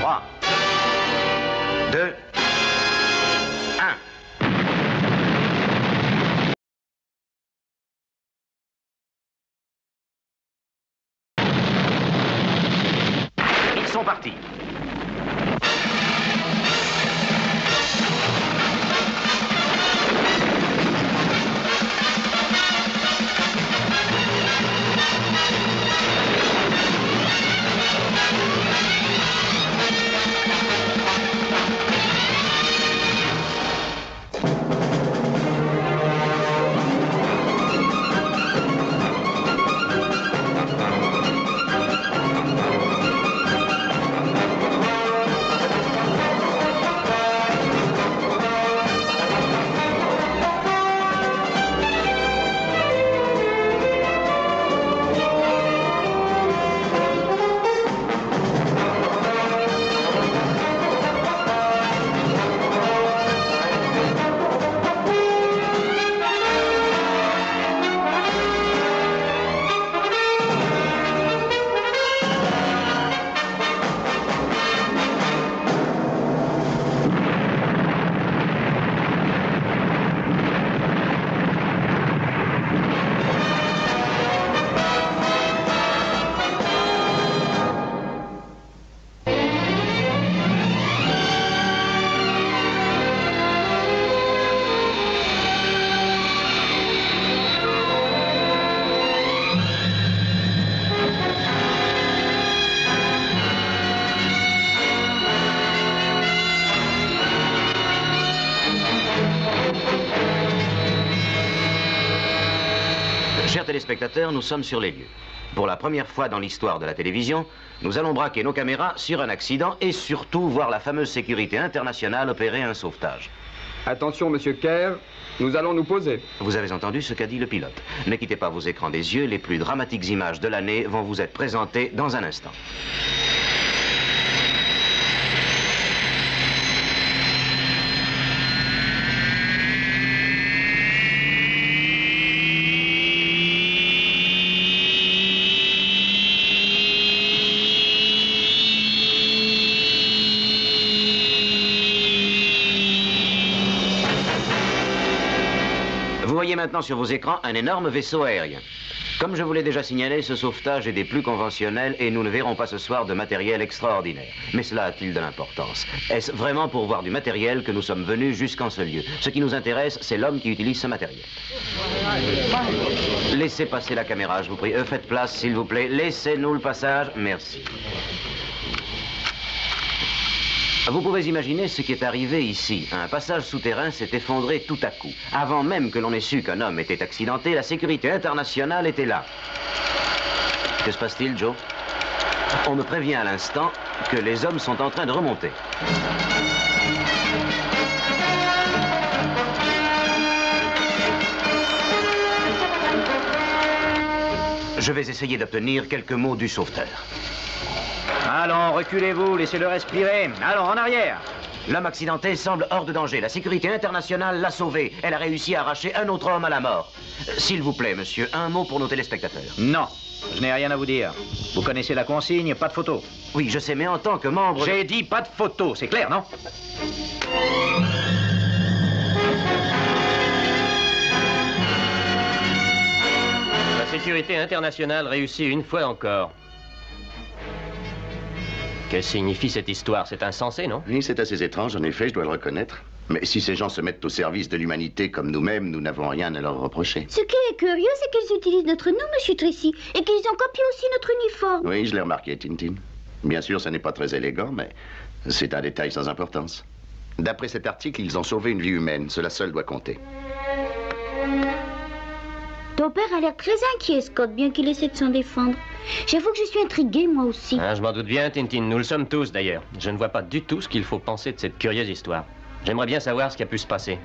3, 2, 1. Ils sont partis. Chers téléspectateurs, nous sommes sur les lieux. Pour la première fois dans l'histoire de la télévision, nous allons braquer nos caméras sur un accident et surtout voir la fameuse sécurité internationale opérer un sauvetage. Attention, monsieur Kerr, nous allons nous poser. Vous avez entendu ce qu'a dit le pilote. Ne quittez pas vos écrans des yeux, les plus dramatiques images de l'année vont vous être présentées dans un instant. Vous voyez maintenant sur vos écrans un énorme vaisseau aérien. Comme je vous l'ai déjà signalé, ce sauvetage est des plus conventionnels et nous ne verrons pas ce soir de matériel extraordinaire. Mais cela a-t-il de l'importance? Est-ce vraiment pour voir du matériel que nous sommes venus jusqu'en ce lieu? Ce qui nous intéresse, c'est l'homme qui utilise ce matériel. Laissez passer la caméra, je vous prie. Faites place, s'il vous plaît. Laissez-nous le passage. Merci. Vous pouvez imaginer ce qui est arrivé ici. Un passage souterrain s'est effondré tout à coup. Avant même que l'on ait su qu'un homme était accidenté, la sécurité internationale était là. Que se passe-t-il, Joe? On me prévient à l'instant que les hommes sont en train de remonter. Je vais essayer d'obtenir quelques mots du sauveteur. Allons, reculez-vous, laissez-le respirer. Allons, en arrière. L'homme accidenté semble hors de danger. La sécurité internationale l'a sauvé. Elle a réussi à arracher un autre homme à la mort. S'il vous plaît, monsieur, un mot pour nos téléspectateurs. Non, je n'ai rien à vous dire. Vous connaissez la consigne, pas de photo. Oui, je sais, mais en tant que membre... J'ai dit pas de photo, c'est clair, non? La sécurité internationale réussit une fois encore. Que signifie cette histoire? C'est insensé, non? Oui, c'est assez étrange, en effet, je dois le reconnaître. Mais si ces gens se mettent au service de l'humanité comme nous-mêmes, nous n'avons rien à leur reprocher. Ce qui est curieux, c'est qu'ils utilisent notre nom, Monsieur Tracy, et qu'ils ont copié aussi notre uniforme. Oui, je l'ai remarqué, Tintin. Bien sûr, ça n'est pas très élégant, mais c'est un détail sans importance. D'après cet article, ils ont sauvé une vie humaine. Cela seul doit compter. Ton père a l'air très inquiet, Scott, bien qu'il essaie de s'en défendre. J'avoue que je suis intriguée, moi aussi. Ah, je m'en doute bien, Tintin. Nous le sommes tous, d'ailleurs. Je ne vois pas du tout ce qu'il faut penser de cette curieuse histoire. J'aimerais bien savoir ce qui a pu se passer.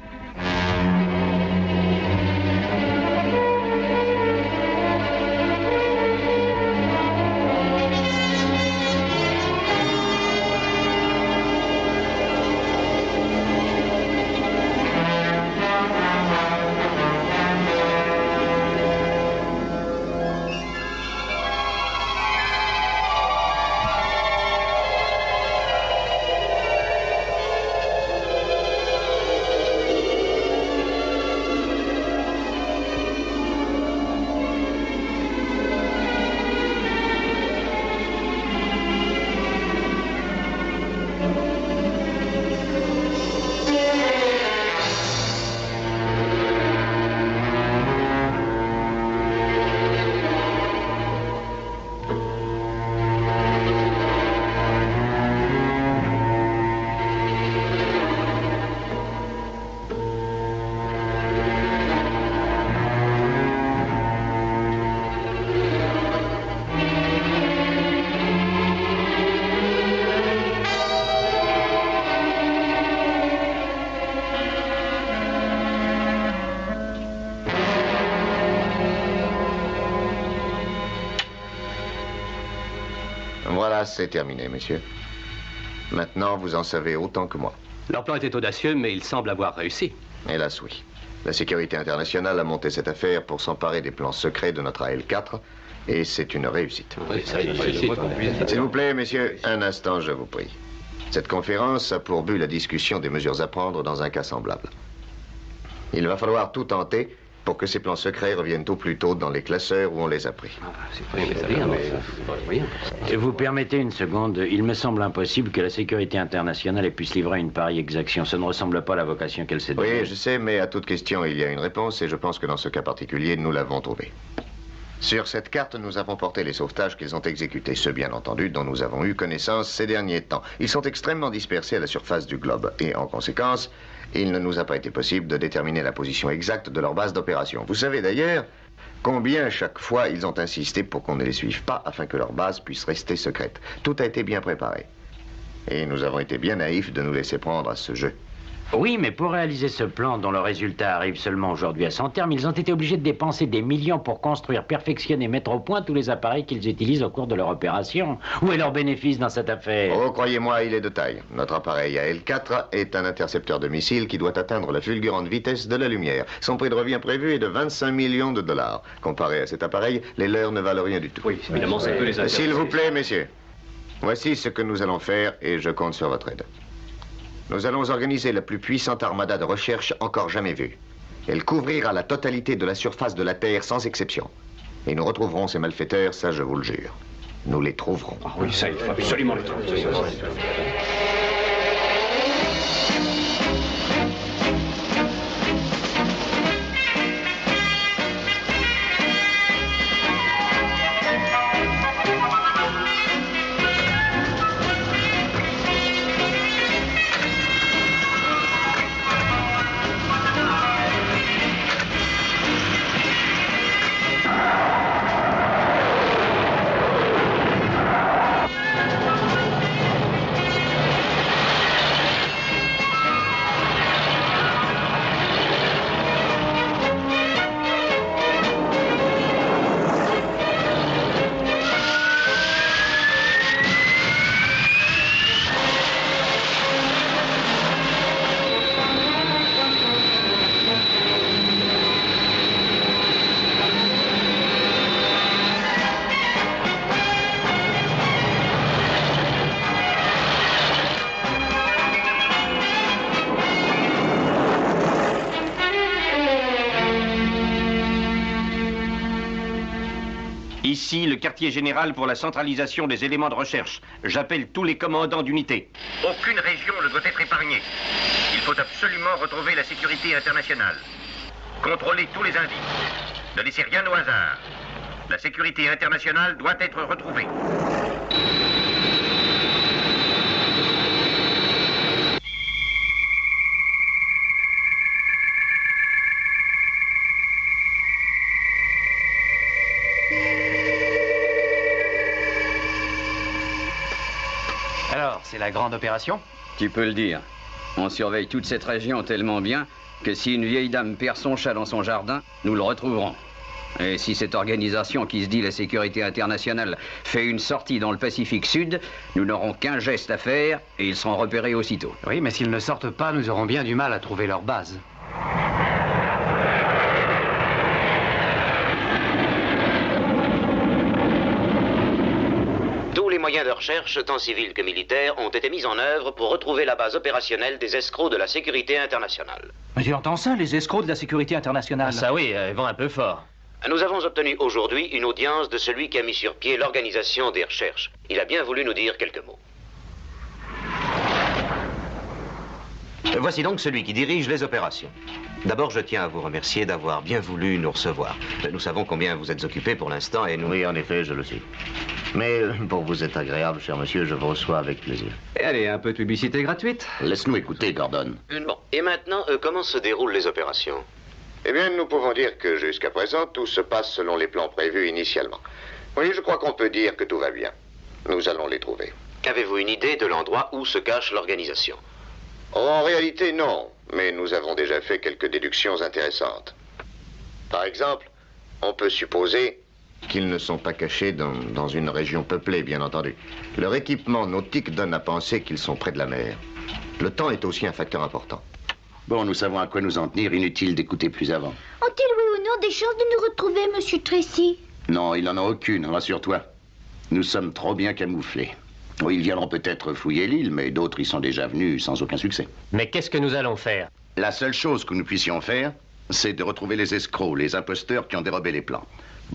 Ça, c'est terminé, monsieur. Maintenant, vous en savez autant que moi. Leur plan était audacieux, mais il semble avoir réussi. Hélas, oui. La sécurité internationale a monté cette affaire pour s'emparer des plans secrets de notre AL-4, et c'est une réussite. S'il vous plaît, messieurs, un instant, je vous prie. Cette conférence a pour but la discussion des mesures à prendre dans un cas semblable. Il va falloir tout tenter pour que ces plans secrets reviennent au plus tôt dans les classeurs où on les a pris. Vous permettez une seconde, il me semble impossible que la sécurité internationale puisse livrer une pareille exaction. Ça ne ressemble pas à la vocation qu'elle s'est donnée. Oui, je sais, mais à toute question, il y a une réponse, et je pense que dans ce cas particulier, nous l'avons trouvée. Sur cette carte, nous avons porté les sauvetages qu'ils ont exécutés, ceux bien entendu dont nous avons eu connaissance ces derniers temps. Ils sont extrêmement dispersés à la surface du globe, et en conséquence, il ne nous a pas été possible de déterminer la position exacte de leur base d'opération. Vous savez d'ailleurs combien chaque fois ils ont insisté pour qu'on ne les suive pas afin que leur base puisse rester secrète. Tout a été bien préparé. Et nous avons été bien naïfs de nous laisser prendre à ce jeu. Oui, mais pour réaliser ce plan dont le résultat arrive seulement aujourd'hui à son terme, ils ont été obligés de dépenser des millions pour construire, perfectionner, mettre au point tous les appareils qu'ils utilisent au cours de leur opération. Où est leur bénéfice dans cette affaire? Oh, croyez-moi, il est de taille. Notre appareil AL-4 est un intercepteur de missiles qui doit atteindre la fulgurante vitesse de la lumière. Son prix de revient prévu est de 25 millions de dollars. Comparé à cet appareil, les leurs ne valent rien du tout. Oui, évidemment, ça peut les intéresser. S'il vous plaît, messieurs, voici ce que nous allons faire et je compte sur votre aide. Nous allons organiser la plus puissante armada de recherche encore jamais vue. Elle couvrira la totalité de la surface de la Terre sans exception. Et nous retrouverons ces malfaiteurs, ça je vous le jure. Nous les trouverons. Ah oui, ça, il faut absolument les trouver. Ici, le quartier général pour la centralisation des éléments de recherche. J'appelle tous les commandants d'unité. Aucune région ne doit être épargnée. Il faut absolument retrouver la sécurité internationale. Contrôler tous les indices. Ne laissez rien au hasard. La sécurité internationale doit être retrouvée. Alors, c'est la grande opération? Tu peux le dire. On surveille toute cette région tellement bien que si une vieille dame perd son chat dans son jardin, nous le retrouverons. Et si cette organisation qui se dit la sécurité internationale fait une sortie dans le Pacifique Sud, nous n'aurons qu'un geste à faire et ils seront repérés aussitôt. Oui, mais s'ils ne sortent pas, nous aurons bien du mal à trouver leur base. Tous les moyens de recherche, tant civils que militaires, ont été mis en œuvre pour retrouver la base opérationnelle des escrocs de la sécurité internationale. Mais tu entends ça, les escrocs de la sécurité internationale? Ah, ça oui, ils vont un peu fort. Nous avons obtenu aujourd'hui une audience de celui qui a mis sur pied l'organisation des recherches. Il a bien voulu nous dire quelques mots. Voici donc celui qui dirige les opérations. D'abord, je tiens à vous remercier d'avoir bien voulu nous recevoir. Nous savons combien vous êtes occupé pour l'instant et nous... Oui, en effet, je le sais. Mais pour vous être agréable, cher monsieur, je vous reçois avec plaisir. Et allez, un peu de publicité gratuite. Laisse-nous écouter, Gordon. Bon, et maintenant, comment se déroulent les opérations? Eh bien, nous pouvons dire que jusqu'à présent, tout se passe selon les plans prévus initialement. Oui, je crois qu'on peut dire que tout va bien. Nous allons les trouver. Avez-vous une idée de l'endroit où se cache l'organisation? En réalité, non. Mais nous avons déjà fait quelques déductions intéressantes. Par exemple, on peut supposer Qu'ils ne sont pas cachés dans une région peuplée, bien entendu. Leur équipement nautique donne à penser qu'ils sont près de la mer. Le temps est aussi un facteur important. Bon, nous savons à quoi nous en tenir. Inutile d'écouter plus avant. Ont-ils, oui ou non, des chances de nous retrouver, Monsieur Tracy? Non, il n'en a aucune, rassure-toi. Nous sommes trop bien camouflés. Oui, ils viendront peut-être fouiller l'île, mais d'autres y sont déjà venus sans aucun succès. Mais qu'est-ce que nous allons faire? La seule chose que nous puissions faire, c'est de retrouver les escrocs, les imposteurs qui ont dérobé les plans.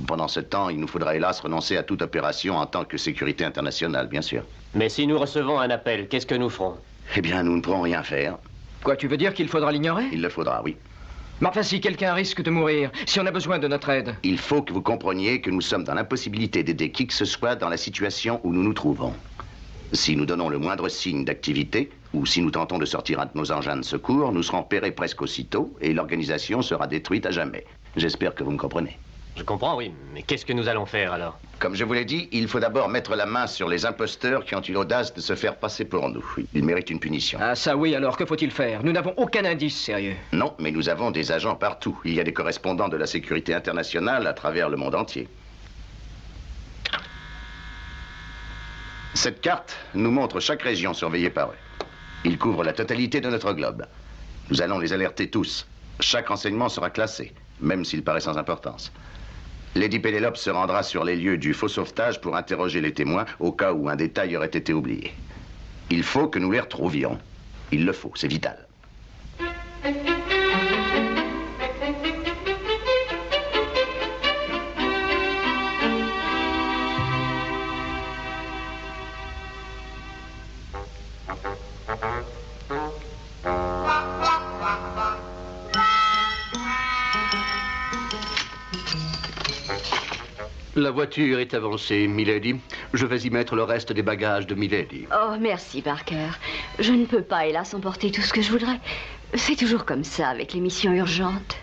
Pendant ce temps, il nous faudra hélas renoncer à toute opération en tant que sécurité internationale, bien sûr. Mais si nous recevons un appel, qu'est-ce que nous ferons? Eh bien, nous ne pourrons rien faire. Quoi, tu veux dire qu'il faudra l'ignorer? Il le faudra, oui. Mais enfin, si quelqu'un risque de mourir, si on a besoin de notre aide... Il faut que vous compreniez que nous sommes dans l'impossibilité d'aider qui que ce soit dans la situation où nous nous trouvons. Si nous donnons le moindre signe d'activité, ou si nous tentons de sortir un de nos engins de secours, nous serons repérés presque aussitôt et l'organisation sera détruite à jamais. J'espère que vous me comprenez. Je comprends, oui, mais qu'est-ce que nous allons faire alors? Comme je vous l'ai dit, il faut d'abord mettre la main sur les imposteurs qui ont eu l'audace de se faire passer pour nous. Ils méritent une punition. Ah ça oui, alors que faut-il faire? Nous n'avons aucun indice sérieux. Non, mais nous avons des agents partout. Il y a des correspondants de la sécurité internationale à travers le monde entier. Cette carte nous montre chaque région surveillée par eux. Ils couvrent la totalité de notre globe. Nous allons les alerter tous. Chaque renseignement sera classé, même s'il paraît sans importance. Lady Pénélope se rendra sur les lieux du faux sauvetage pour interroger les témoins au cas où un détail aurait été oublié. Il faut que nous les retrouvions. Il le faut, c'est vital. La voiture est avancée, Milady. Je vais y mettre le reste des bagages de Milady. Oh, merci, Parker. Je ne peux pas, hélas, emporter tout ce que je voudrais. C'est toujours comme ça avec les missions urgentes.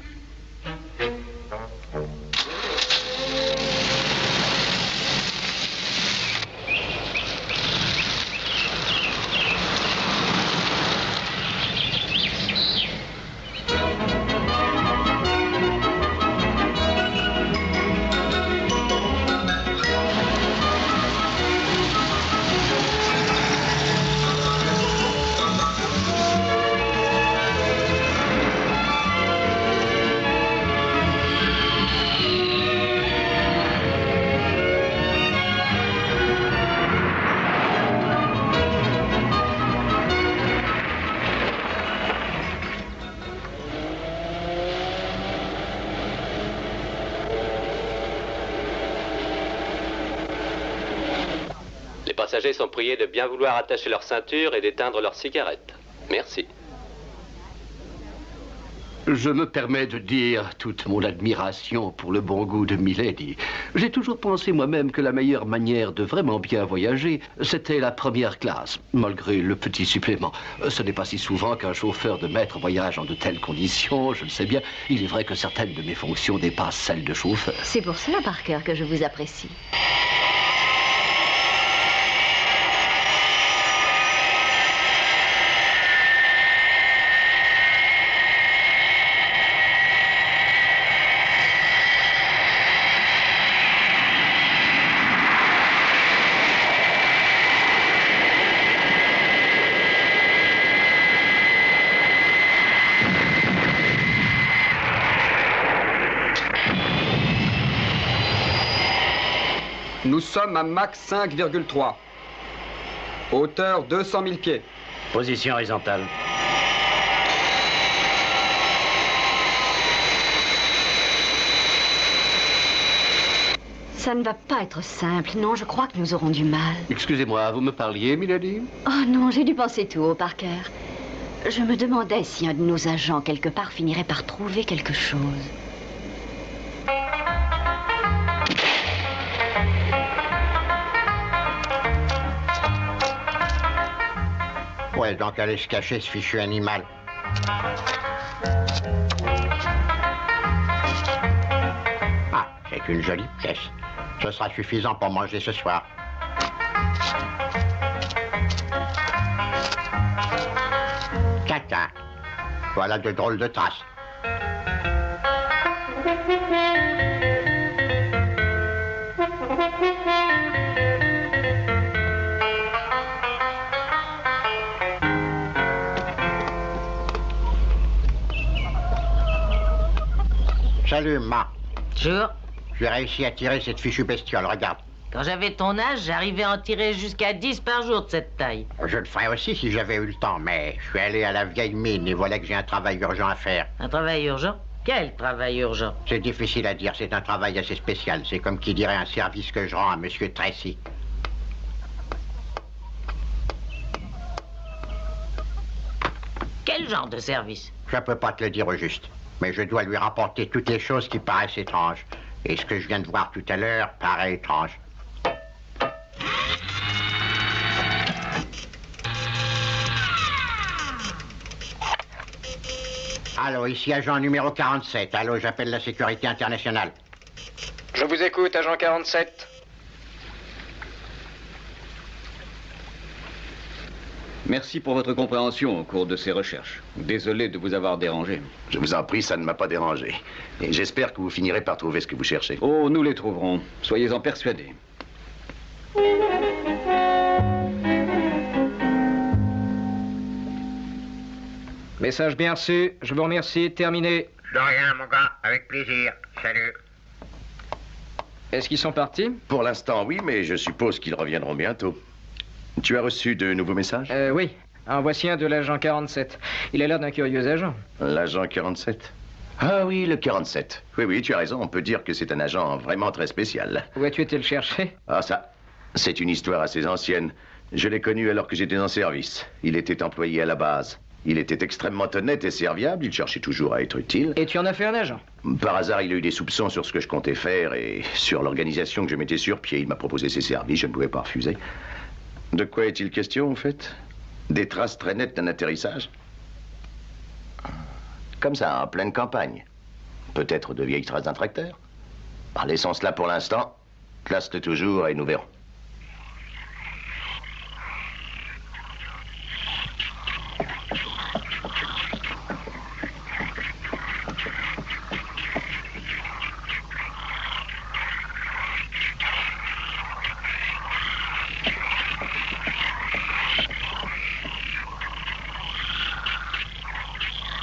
Les passagers sont priés de bien vouloir attacher leur ceinture et d'éteindre leurs cigarettes. Merci. Je me permets de dire toute mon admiration pour le bon goût de Milady. J'ai toujours pensé moi-même que la meilleure manière de vraiment bien voyager, c'était la première classe, malgré le petit supplément. Ce n'est pas si souvent qu'un chauffeur de maître voyage en de telles conditions, je le sais bien. Il est vrai que certaines de mes fonctions dépassent celles de chauffeur. C'est pour cela, Parker, que je vous apprécie. Nous sommes à Mach 5,3. Hauteur 200 000 pieds. Position horizontale. Ça ne va pas être simple. Non, je crois que nous aurons du mal. Excusez-moi, vous me parliez, Milady? Oh non, j'ai dû penser tout haut, Parker. Je me demandais si un de nos agents, quelque part, finirait par trouver quelque chose. Où est donc allé se cacher, ce fichu animal? Ah, c'est une jolie pièce. Ce sera suffisant pour manger ce soir. Caca. Voilà de drôles de traces. Salut, Ma. Bonjour. J'ai réussi à tirer cette fichue bestiole, regarde. Quand j'avais ton âge, j'arrivais à en tirer jusqu'à 10 par jour de cette taille. Je le ferais aussi si j'avais eu le temps, mais je suis allé à la vieille mine et voilà que j'ai un travail urgent à faire. Un travail urgent? Quel travail urgent? C'est difficile à dire, c'est un travail assez spécial. C'est comme qui dirait un service que je rends à Monsieur Tracy. Quel genre de service? Je peux pas te le dire au juste, mais je dois lui rapporter toutes les choses qui paraissent étranges. Et ce que je viens de voir tout à l'heure paraît étrange. Allô, ici agent numéro 47. Allô, j'appelle la sécurité internationale. Je vous écoute, agent 47. Merci pour votre compréhension au cours de ces recherches. Désolé de vous avoir dérangé. Je vous en prie, ça ne m'a pas dérangé. Et j'espère que vous finirez par trouver ce que vous cherchez. Oh, nous les trouverons. Soyez-en persuadés. Message bien reçu. Je vous remercie. Terminé. De rien, mon gars. Avec plaisir. Salut. Est-ce qu'ils sont partis? Pour l'instant, oui, mais je suppose qu'ils reviendront bientôt. Tu as reçu de nouveaux messages? Oui. En voici un de l'agent 47. Il a l'air d'un curieux agent. L'agent 47? Ah oui, le 47. Oui, tu as raison. On peut dire que c'est un agent vraiment très spécial. Où as-tu été le chercher? Ah, ça, c'est une histoire assez ancienne. Je l'ai connu alors que j'étais en service. Il était employé à la base. Il était extrêmement honnête et serviable. Il cherchait toujours à être utile. Et tu en as fait un agent? Par hasard, il a eu des soupçons sur ce que je comptais faire et sur l'organisation que je mettais sur pied. Il m'a proposé ses services. Je ne pouvais pas refuser. De quoi est-il question, en fait? Des traces très nettes d'un atterrissage? Comme ça, en pleine campagne. Peut-être de vieilles traces d'un tracteur? Laissons cela pour l'instant. Classe-le toujours et nous verrons.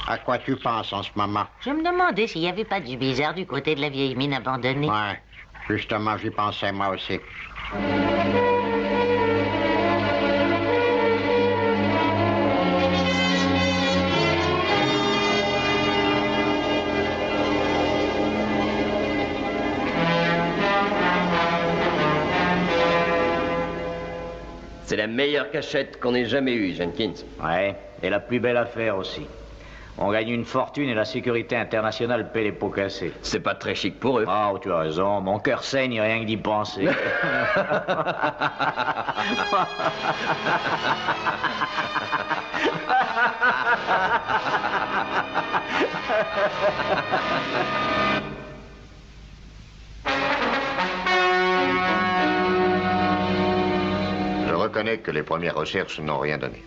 À quoi tu penses en ce moment? Je me demandais s'il n'y avait pas du bizarre du côté de la vieille mine abandonnée. Ouais, justement, j'y pensais moi aussi. C'est la meilleure cachette qu'on ait jamais eue, Jenkins. Ouais, et la plus belle affaire aussi. On gagne une fortune et la sécurité internationale paie les pots cassés. C'est pas très chic pour eux. Ah, tu as raison. Mon cœur saigne rien que d'y penser. Je reconnais que les premières recherches n'ont rien donné.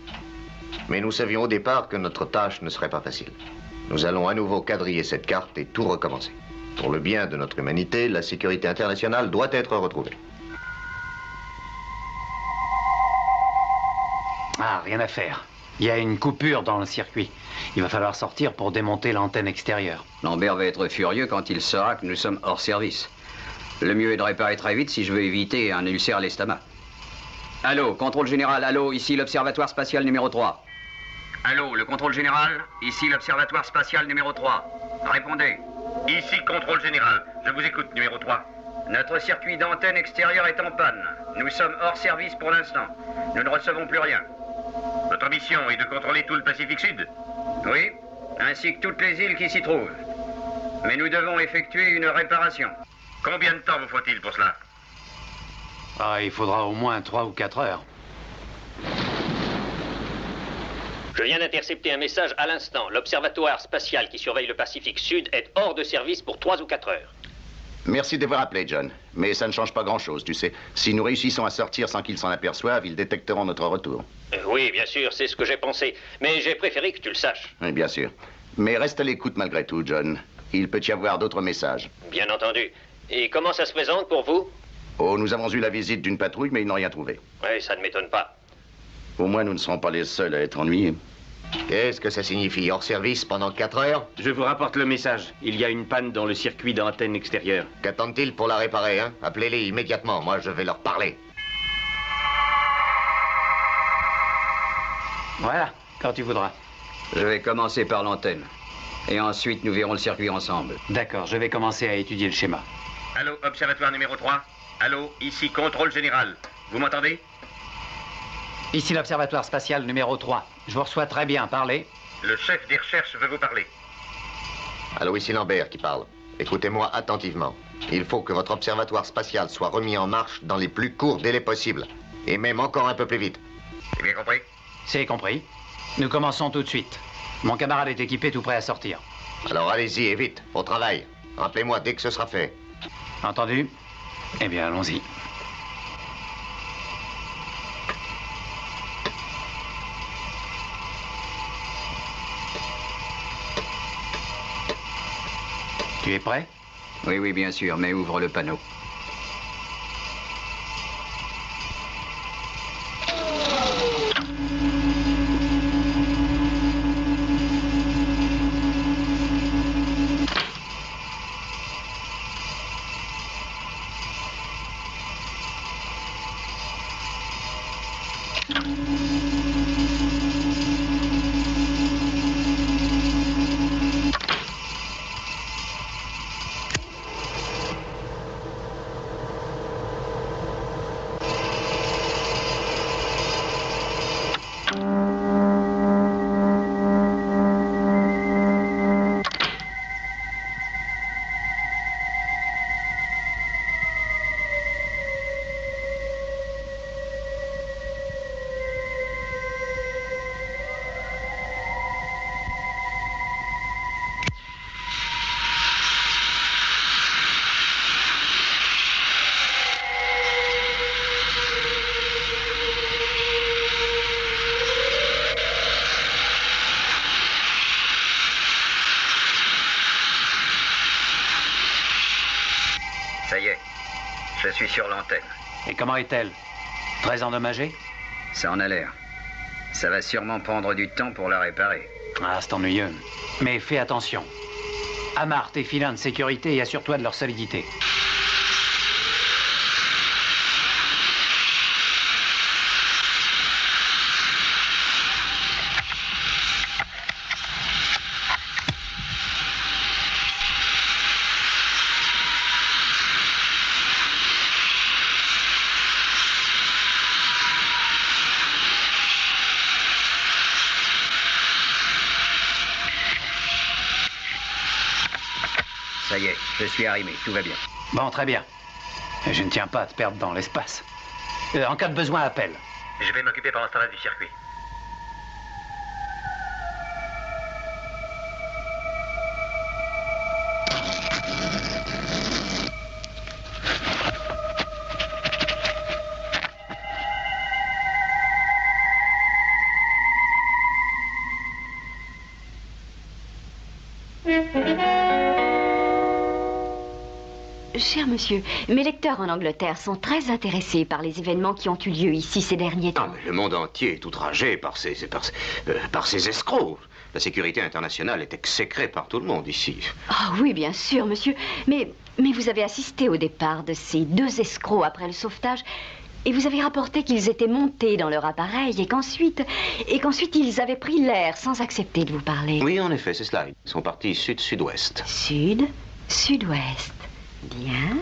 Mais nous savions au départ que notre tâche ne serait pas facile. Nous allons à nouveau quadriller cette carte et tout recommencer. Pour le bien de notre humanité, la sécurité internationale doit être retrouvée. Ah, rien à faire. Il y a une coupure dans le circuit. Il va falloir sortir pour démonter l'antenne extérieure. Lambert va être furieux quand il saura que nous sommes hors service. Le mieux est de réparer très vite si je veux éviter un ulcère à l'estomac. Allô, contrôle général, allô, ici l'observatoire spatial numéro 3. Allô, le contrôle général, ici l'observatoire spatial numéro 3. Répondez. Ici contrôle général, je vous écoute, numéro 3. Notre circuit d'antenne extérieure est en panne. Nous sommes hors service pour l'instant. Nous ne recevons plus rien. Votre mission est de contrôler tout le Pacifique Sud? Oui, ainsi que toutes les îles qui s'y trouvent. Mais nous devons effectuer une réparation. Combien de temps vous faut-il pour cela? Ah, il faudra au moins 3 ou 4 heures. Je viens d'intercepter un message à l'instant. L'observatoire spatial qui surveille le Pacifique Sud est hors de service pour 3 ou 4 heures. Merci d'avoir appelé, John. Mais ça ne change pas grand-chose, tu sais. Si nous réussissons à sortir sans qu'ils s'en aperçoivent, ils détecteront notre retour. Oui, bien sûr, c'est ce que j'ai pensé. Mais j'ai préféré que tu le saches. Oui, bien sûr. Mais reste à l'écoute malgré tout, John. Il peut y avoir d'autres messages. Bien entendu. Et comment ça se présente pour vous? Oh, nous avons eu la visite d'une patrouille, mais ils n'ont rien trouvé. Oui, ça ne m'étonne pas. Au moins, nous ne serons pas les seuls à être ennuyés. Qu'est-ce que ça signifie? Hors service pendant 4 heures? Je vous rapporte le message. Il y a une panne dans le circuit d'antenne extérieure. Qu'attendent-ils pour la réparer, hein? Appelez-les immédiatement, moi je vais leur parler. Voilà, quand tu voudras. Je vais commencer par l'antenne. Et ensuite, nous verrons le circuit ensemble. D'accord, je vais commencer à étudier le schéma. Allô, observatoire numéro 3. Allô, ici contrôle général. Vous m'entendez? Ici l'observatoire spatial numéro 3. Je vous reçois très bien, parlez. Le chef des recherches veut vous parler. Allô, ici Lambert qui parle. Écoutez-moi attentivement. Il faut que votre observatoire spatial soit remis en marche dans les plus courts délais possibles. Et même encore un peu plus vite. C'est bien compris? C'est compris. Nous commençons tout de suite. Mon camarade est équipé, tout prêt à sortir. Alors allez-y et vite, au travail. Rappelez-moi dès que ce sera fait. Entendu? Eh bien, allons-y. Tu es prêt? Oui, oui, bien sûr, mais ouvre le panneau. Ça y est, je suis sur l'antenne. Et comment est-elle? Très endommagée? Ça en a l'air. Ça va sûrement prendre du temps pour la réparer. Ah, c'est ennuyeux. Mais fais attention. Amarre tes filins de sécurité et assure-toi de leur solidité. Ça y est, je suis arrimé, tout va bien. Bon, très bien. Je ne tiens pas à te perdre dans l'espace. En cas de besoin, appelle. Je vais m'occuper pendant ce temps-là du circuit. Cher monsieur, mes lecteurs en Angleterre sont très intéressés par les événements qui ont eu lieu ici ces derniers temps. Non, mais le monde entier est outragé par ces escrocs. La sécurité internationale est exécrée par tout le monde ici. Ah oui, bien sûr, monsieur. Mais vous avez assisté au départ de ces deux escrocs après le sauvetage et vous avez rapporté qu'ils étaient montés dans leur appareil et qu'ensuite ils avaient pris l'air sans accepter de vous parler. Oui, en effet, c'est cela. Ils sont partis sud-sud-ouest. Sud-sud-ouest. Bien.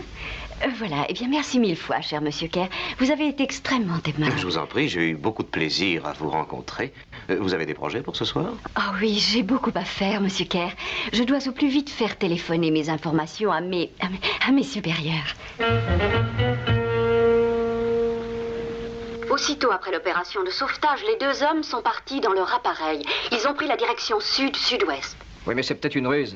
Voilà. Eh bien, merci mille fois, cher monsieur Kerr. Vous avez été extrêmement aimable. Je vous en prie, j'ai eu beaucoup de plaisir à vous rencontrer. Vous avez des projets pour ce soir? Ah oui, j'ai beaucoup à faire, monsieur Kerr. Je dois au plus vite faire téléphoner mes informations à mes supérieurs. Aussitôt après l'opération de sauvetage, les deux hommes sont partis dans leur appareil. Ils ont pris la direction sud-sud-ouest. Oui, mais c'est peut-être une ruse.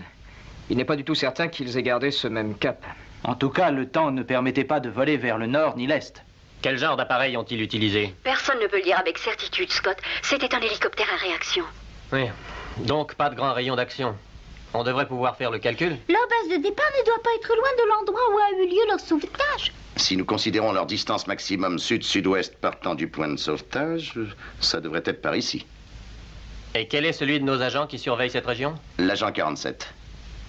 Il n'est pas du tout certain qu'ils aient gardé ce même cap. En tout cas, le temps ne permettait pas de voler vers le nord ni l'est. Quel genre d'appareil ont-ils utilisé? Personne ne peut le dire avec certitude, Scott. C'était un hélicoptère à réaction. Oui, donc pas de grand rayon d'action. On devrait pouvoir faire le calcul. Leur base de départ ne doit pas être loin de l'endroit où a eu lieu leur sauvetage. Si nous considérons leur distance maximum sud-sud-ouest partant du point de sauvetage, ça devrait être par ici. Et quel est celui de nos agents qui surveille cette région? L'agent 47.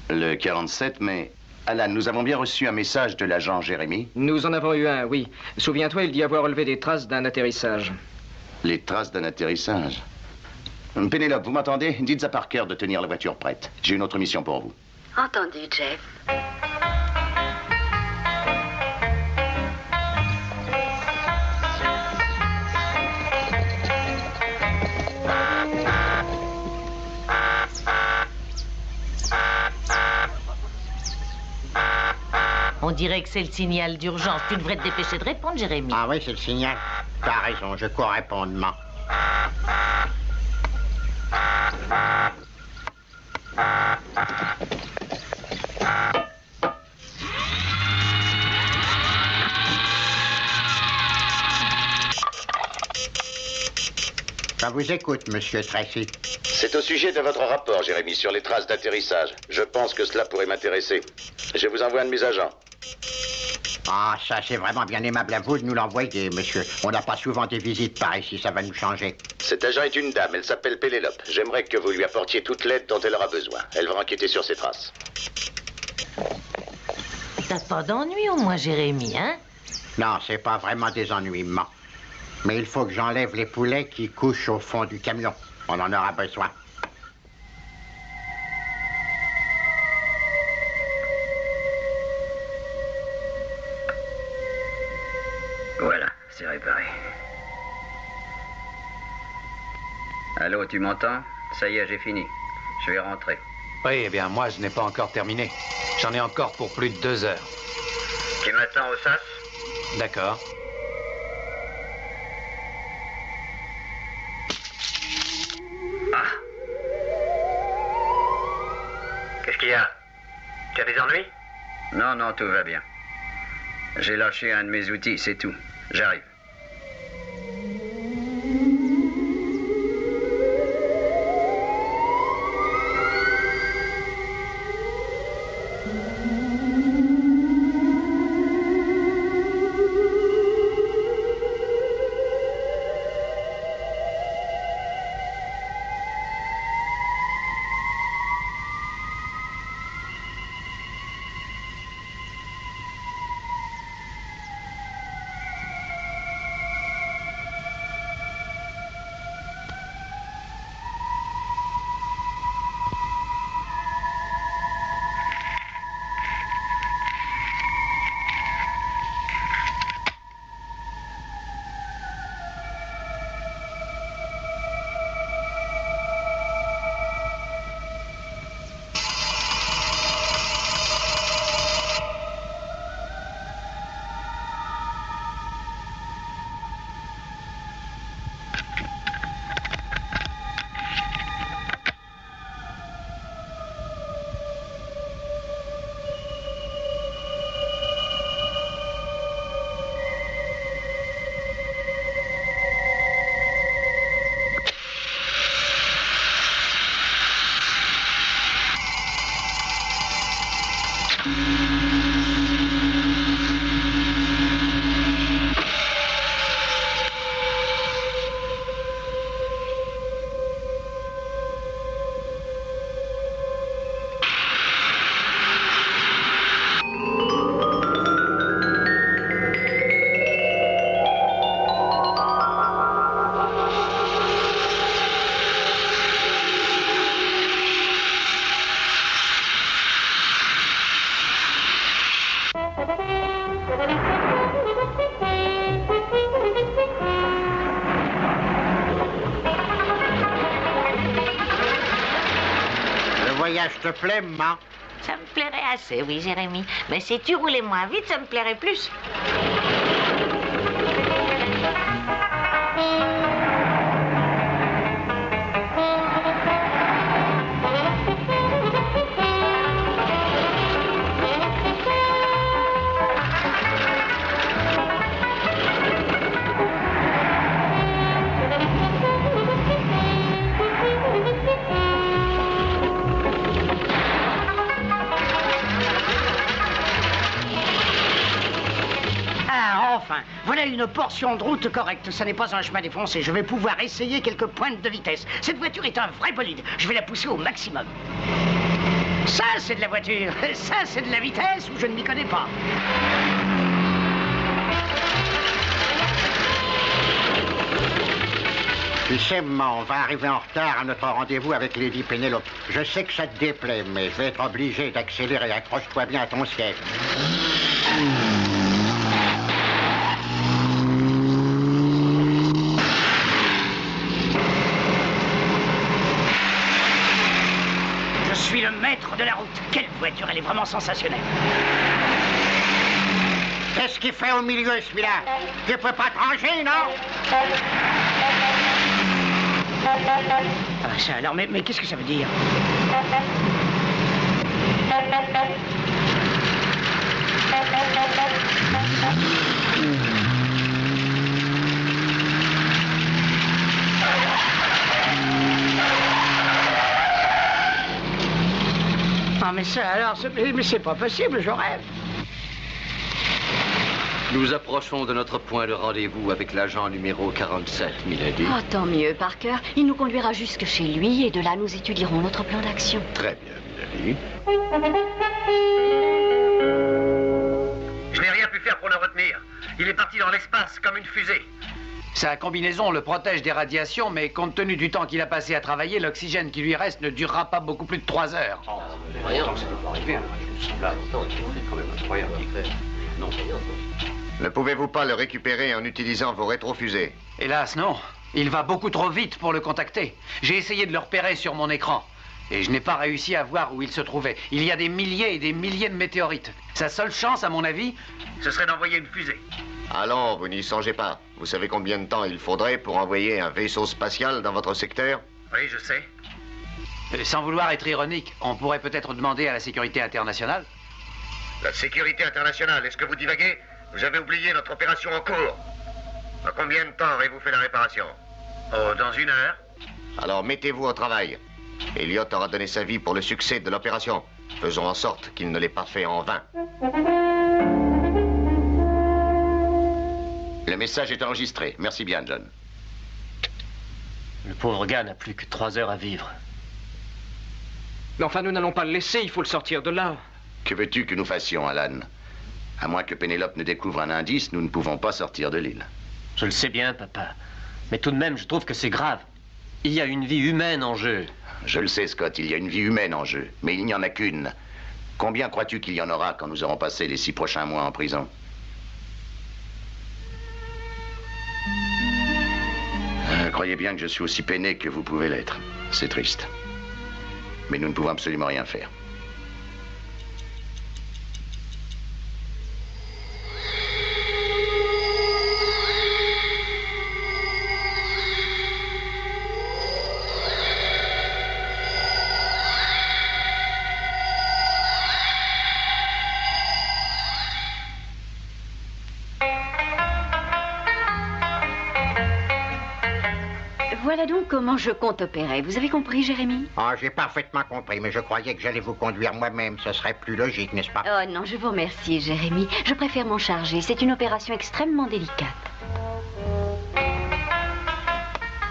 Le 47, mais... Alan, nous avons bien reçu un message de l'agent Jérémy. Nous en avons eu un, oui. Souviens-toi, il dit avoir relevé des traces d'un atterrissage. Les traces d'un atterrissage. Pénélope, vous m'entendez? Dites à Parker de tenir la voiture prête. J'ai une autre mission pour vous. Entendu, Jeff. On dirait que c'est le signal d'urgence. Tu devrais te dépêcher de répondre, Jérémy. Ah oui, c'est le signal. T'as raison, je cours répondement. Je vous écoute, monsieur Tracy. C'est au sujet de votre rapport, Jérémy, sur les traces d'atterrissage. Je pense que cela pourrait m'intéresser. Je vous envoie un de mes agents. Ah, ça, c'est vraiment bien aimable à vous de nous l'envoyer, monsieur. On n'a pas souvent des visites par ici, ça va nous changer. Cet agent est une dame, elle s'appelle Pénélope. J'aimerais que vous lui apportiez toute l'aide dont elle aura besoin. Elle va enquêter sur ses traces. T'as pas d'ennui au moins, Jérémy, hein? Non, c'est pas vraiment des ennuiements. Mais il faut que j'enlève les poulets qui couchent au fond du camion. On en aura besoin. Voilà, c'est réparé. Allô, tu m'entends? Ça y est, j'ai fini. Je vais rentrer. Oui, eh bien, moi, je n'ai pas encore terminé. J'en ai encore pour plus de 2 heures. Tu m'attends au SAS? D'accord. Ah. Qu'est-ce qu'il y a? Tu as des ennuis? Non, non, tout va bien. J'ai lâché un de mes outils, c'est tout. J'arrive. Te plaît, maman? Ça me plairait assez, oui, Jérémy. Mais si tu roulais moins vite, ça me plairait plus. Voilà une portion de route correcte. Ça n'est pas un chemin défoncé. Je vais pouvoir essayer quelques pointes de vitesse. Cette voiture est un vrai bolide. Je vais la pousser au maximum. Ça, c'est de la voiture. Ça, c'est de la vitesse où je ne m'y connais pas. Tu sais, maman, on va arriver en retard à notre rendez-vous avec Lady Pénélope. Je sais que ça te déplaît, mais je vais être obligé d'accélérer. Accroche-toi bien à ton siège. Je suis le maître de la route. Quelle voiture, elle est vraiment sensationnelle. Qu'est-ce qu'il fait au milieu, celui-là? Tu peux pas trancher, non? Ah, ça alors, mais qu'est-ce que ça veut dire? Ah, mais ça alors, mais c'est pas possible, je rêve. Nous approchons de notre point de rendez-vous avec l'agent numéro 47, milady. Oh, tant mieux, Parker. Il nous conduira jusque chez lui et de là, nous étudierons notre plan d'action. Très bien, milady. Je n'ai rien pu faire pour le retenir. Il est parti dans l'espace comme une fusée. Sa combinaison le protège des radiations, mais compte tenu du temps qu'il a passé à travailler, l'oxygène qui lui reste ne durera pas beaucoup plus de 3 heures. Ne pouvez-vous pas le récupérer en utilisant vos rétrofusées? Hélas, non. Il va beaucoup trop vite pour le contacter. J'ai essayé de le repérer sur mon écran. Et je n'ai pas réussi à voir où il se trouvait. Il y a des milliers et des milliers de météorites. Sa seule chance, à mon avis, ce serait d'envoyer une fusée. Allons, vous n'y songez pas. Vous savez combien de temps il faudrait pour envoyer un vaisseau spatial dans votre secteur? Oui, je sais. Sans vouloir être ironique, on pourrait peut-être demander à la sécurité internationale. La sécurité internationale, est-ce que vous divaguez? Vous avez oublié notre opération en cours. En combien de temps aurez-vous fait la réparation? Oh, dans 1 heure. Alors mettez-vous au travail. Elliot aura donné sa vie pour le succès de l'opération. Faisons en sorte qu'il ne l'ait pas fait en vain. Le message est enregistré. Merci bien, John. Le pauvre gars n'a plus que 3 heures à vivre. Mais enfin, nous n'allons pas le laisser, il faut le sortir de là. Que veux-tu que nous fassions, Alan? À moins que Pénélope ne découvre un indice, nous ne pouvons pas sortir de l'île. Je le sais bien, papa. Mais tout de même, je trouve que c'est grave. Il y a une vie humaine en jeu. Je le sais, Scott, il y a une vie humaine en jeu. Mais il n'y en a qu'une. Combien crois-tu qu'il y en aura quand nous aurons passé les 6 prochains mois en prison? Croyez bien que je suis aussi peiné que vous pouvez l'être. C'est triste. Mais nous ne pouvons absolument rien faire. Voilà donc comment je compte opérer. Vous avez compris, Jérémy? Ah, j'ai parfaitement compris, mais je croyais que j'allais vous conduire moi-même. Ce serait plus logique, n'est-ce pas? Oh non, je vous remercie, Jérémy. Je préfère m'en charger. C'est une opération extrêmement délicate.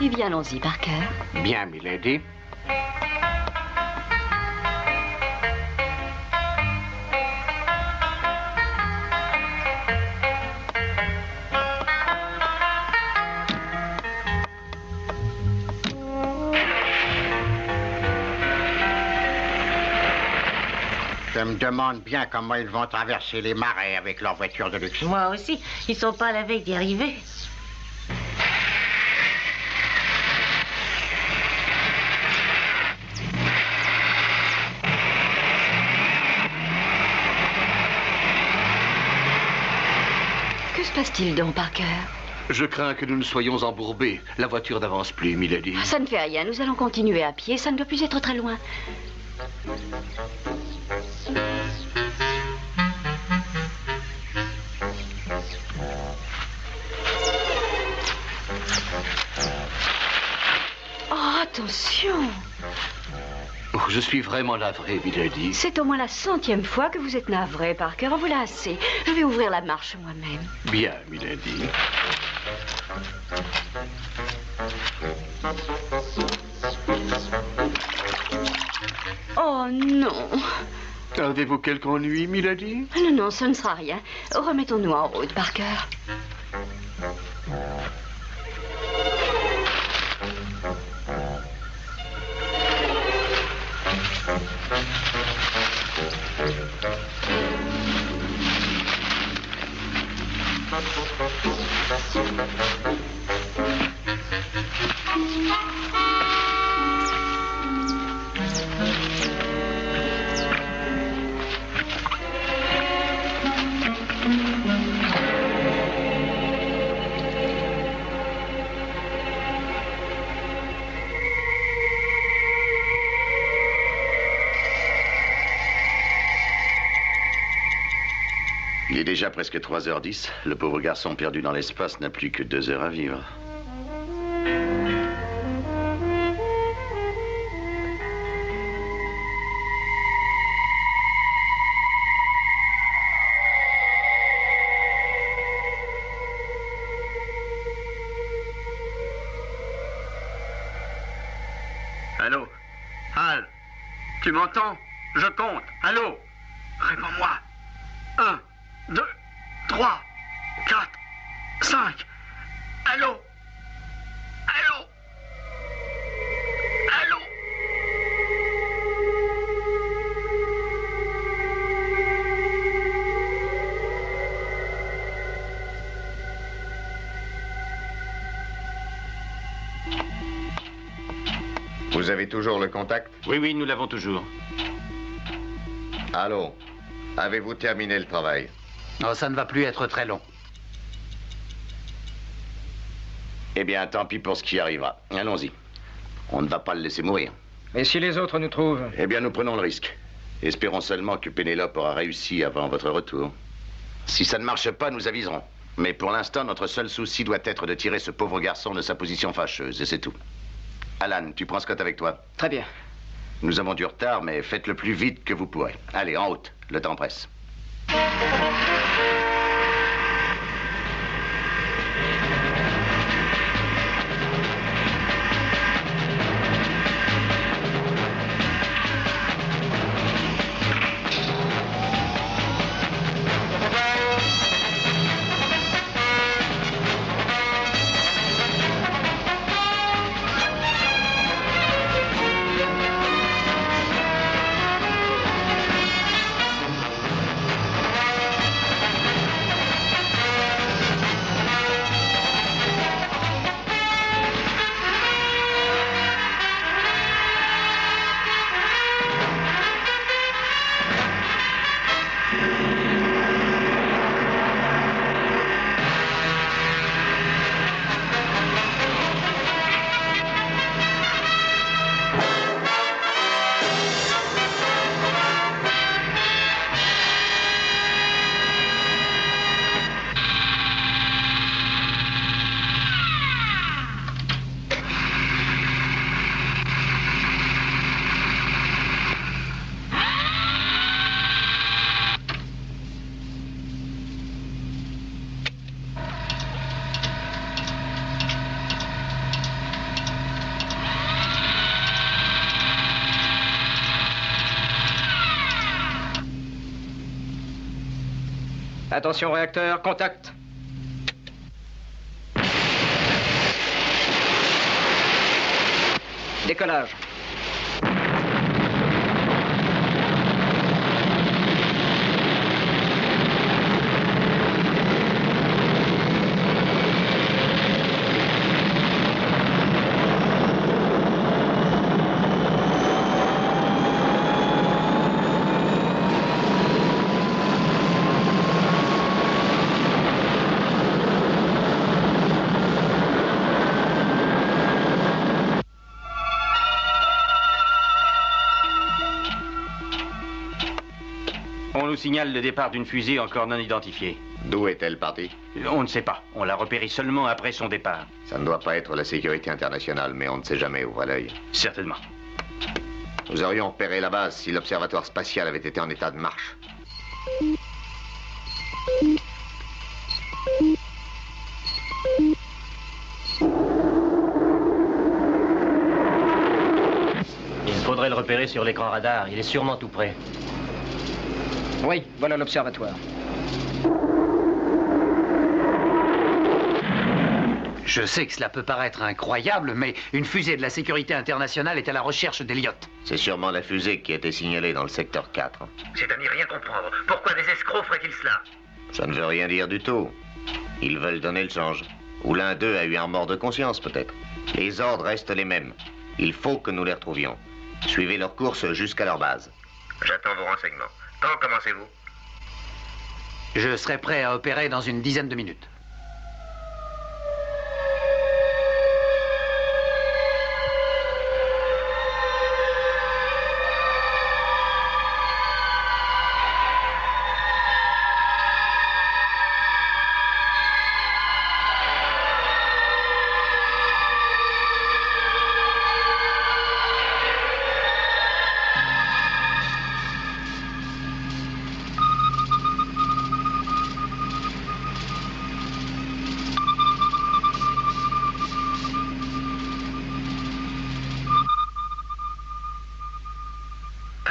Eh bien, allons-y, Parker. Bien, milady. Je me demande bien comment ils vont traverser les marais avec leur voiture de luxe. Moi aussi, ils sont pas à la veille d'y arriver. Que se passe-t-il donc, Parker? Je crains que nous ne soyons embourbés. La voiture n'avance plus, milady. Ça ne fait rien, nous allons continuer à pied, ça ne doit plus être très loin. Oh, Attention. Oh, je suis vraiment navré, Milady. C'est au moins la 100e fois que vous êtes navré, Parker. En voilà assez. Je vais ouvrir la marche moi-même. Bien, Milady. Oh non. Avez-vous quelque ennui, Milady? Non, non, ce ne sera rien. Remettons-nous en route, Parker. Il est déjà presque 3h10. Le pauvre garçon perdu dans l'espace n'a plus que 2 heures à vivre. Allô? Hal? Tu m'entends? Je compte. Allô? Réponds-moi. 1, 2, 3, 4, 5. Allô? Allô? Allô? Vous avez toujours le contact? Oui, oui, nous l'avons toujours. Allô? Avez-vous terminé le travail? Oh, ça ne va plus être très long. Eh bien, tant pis pour ce qui arrivera. Allons-y. On ne va pas le laisser mourir. Et si les autres nous trouvent? Eh bien, nous prenons le risque. Espérons seulement que Pénélope aura réussi avant votre retour. Si ça ne marche pas, nous aviserons. Mais pour l'instant, notre seul souci doit être de tirer ce pauvre garçon de sa position fâcheuse, et c'est tout. Alan, tu prends Scott avec toi. Très bien. Nous avons du retard, mais faites le plus vite que vous pourrez. Allez, en route. Le temps presse. Attention réacteur, contact. Décollage. On nous signale le départ d'une fusée encore non identifiée. D'où est-elle partie? On ne sait pas. On l'a repérée seulement après son départ. Ça ne doit pas être la sécurité internationale, mais on ne sait jamais, ouvrez l'œil. Certainement. Nous aurions repéré la base si l'observatoire spatial avait été en état de marche. Il faudrait le repérer sur l'écran radar. Il est sûrement tout près. Oui, voilà l'observatoire. Je sais que cela peut paraître incroyable, mais une fusée de la sécurité internationale est à la recherche d'Elliot. C'est sûrement la fusée qui a été signalée dans le secteur 4. C'est à n'y rien comprendre. Pourquoi des escrocs feraient-ils cela? Ça ne veut rien dire du tout. Ils veulent donner le change. Ou l'un d'eux a eu un mort de conscience, peut-être. Les ordres restent les mêmes. Il faut que nous les retrouvions. Suivez leur course jusqu'à leur base. J'attends vos renseignements. Quand commencez-vous? Je serai prêt à opérer dans une dizaine de minutes.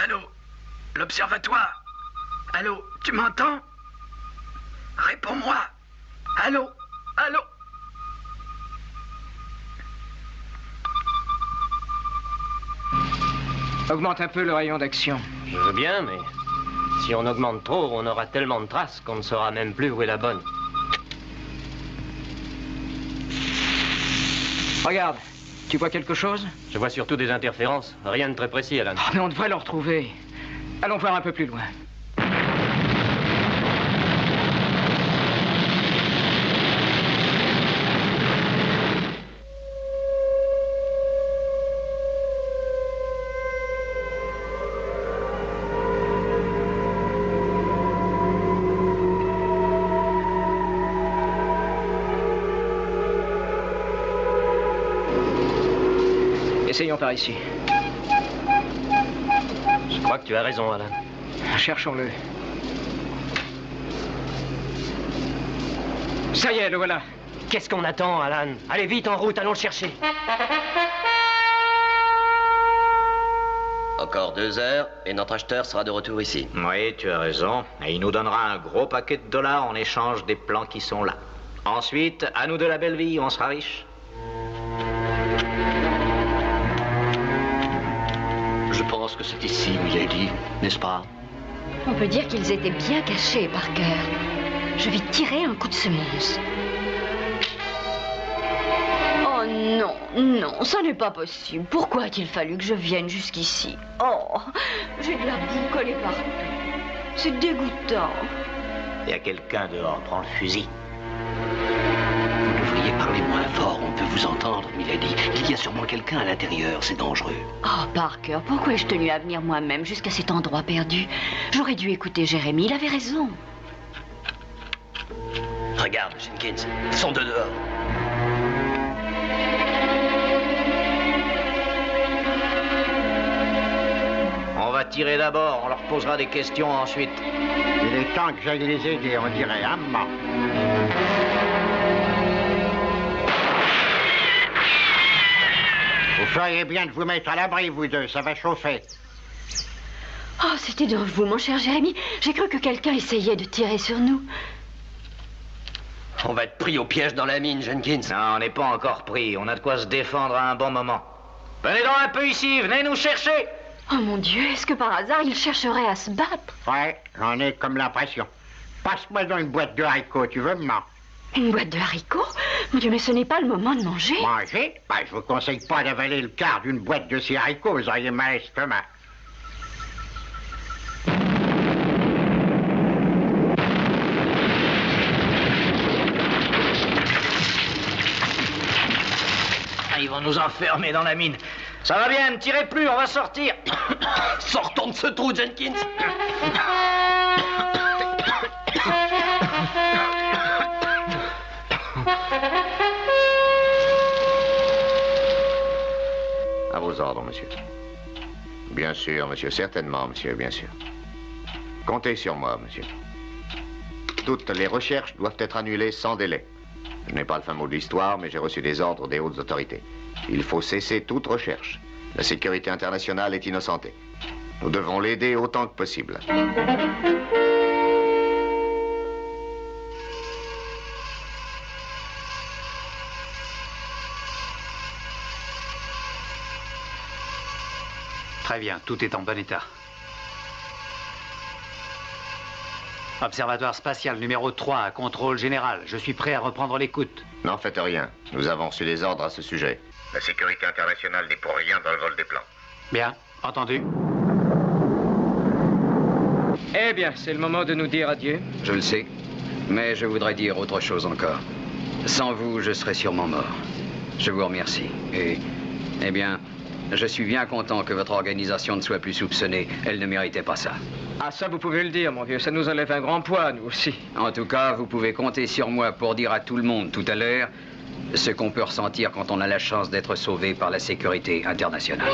Allô? L'observatoire? Allô? Tu m'entends? Réponds-moi. Allô? Allô? Augmente un peu le rayon d'action. Je veux bien, mais si on augmente trop, on aura tellement de traces qu'on ne saura même plus où est la bonne. Regarde, tu vois quelque chose? Je vois surtout des interférences. Rien de très précis, Alan. Oh, mais on devrait le retrouver. Allons voir un peu plus loin. Essayons par ici. Je crois que tu as raison, Alan. Cherchons-le. Ça y est, le voilà. Qu'est-ce qu'on attend, Alan? Allez vite, en route, allons le chercher. Encore 2 heures et notre acheteur sera de retour ici. Oui, tu as raison. Et il nous donnera un gros paquet de dollars en échange des plans qui sont là. Ensuite, à nous de la belle vie, on sera riche. Je pense que c'est ici, milady, n'est-ce pas? On peut dire qu'ils étaient bien cachés, Parker. Je vais tirer un coup de semonce. Oh non, non, ça n'est pas possible. Pourquoi a-t-il fallu que je vienne jusqu'ici? Oh, j'ai de la boue collée partout. C'est dégoûtant. Il y a quelqu'un dehors, prends le fusil. Vous devriez parler moins fort, on peut vous entendre, milady. Il y a sûrement quelqu'un à l'intérieur, c'est dangereux. Oh, Parker, pourquoi ai-je tenu à venir moi-même jusqu'à cet endroit perdu? J'aurais dû écouter Jérémy, il avait raison. Regarde, Jenkins, ils sont de dehors. On va tirer d'abord, on leur posera des questions ensuite. Il est temps que j'aille les aider, on dirait, hein, maman? Vous feriez bien de vous mettre à l'abri, vous deux, ça va chauffer. Oh, c'était de vous, mon cher Jérémy. J'ai cru que quelqu'un essayait de tirer sur nous. On va être pris au piège dans la mine, Jenkins. Non, on n'est pas encore pris. On a de quoi se défendre à un bon moment. Venez donc un peu ici, venez nous chercher. Oh mon Dieu, est-ce que par hasard il chercherait à se battre? Ouais, j'en ai comme l'impression. Passe-moi dans une boîte de haricots, tu veux, maman? Une boîte de haricots? Mon Dieu, mais ce n'est pas le moment de manger. Manger? Ben, je vous conseille pas d'avaler le quart d'une boîte de ces haricots, vous auriez mal à l'estomac. Ils vont nous enfermer dans la mine. Ça va bien, ne tirez plus, on va sortir. Sortons de ce trou, Jenkins. À vos ordres, monsieur. Bien sûr, monsieur, certainement, monsieur, bien sûr. Comptez sur moi, monsieur. Toutes les recherches doivent être annulées sans délai. Je n'ai pas le fin mot de l'histoire, mais j'ai reçu des ordres des hautes autorités. Il faut cesser toute recherche. La sécurité internationale est innocentée. Nous devons l'aider autant que possible. Très bien, tout est en bon état. Observatoire spatial numéro 3, contrôle général. Je suis prêt à reprendre l'écoute. N'en faites rien. Nous avons reçu des ordres à ce sujet. La sécurité internationale n'est pour rien dans le vol des plans. Bien, entendu. Eh bien, c'est le moment de nous dire adieu. Je le sais, mais je voudrais dire autre chose encore. Sans vous, je serais sûrement mort. Je vous remercie. Et, eh bien, je suis bien content que votre organisation ne soit plus soupçonnée. Elle ne méritait pas ça. Ah, ça, vous pouvez le dire, mon vieux. Ça nous enlève un grand poids, nous aussi. En tout cas, vous pouvez compter sur moi pour dire à tout le monde tout à l'heure ce qu'on peut ressentir quand on a la chance d'être sauvé par la sécurité internationale.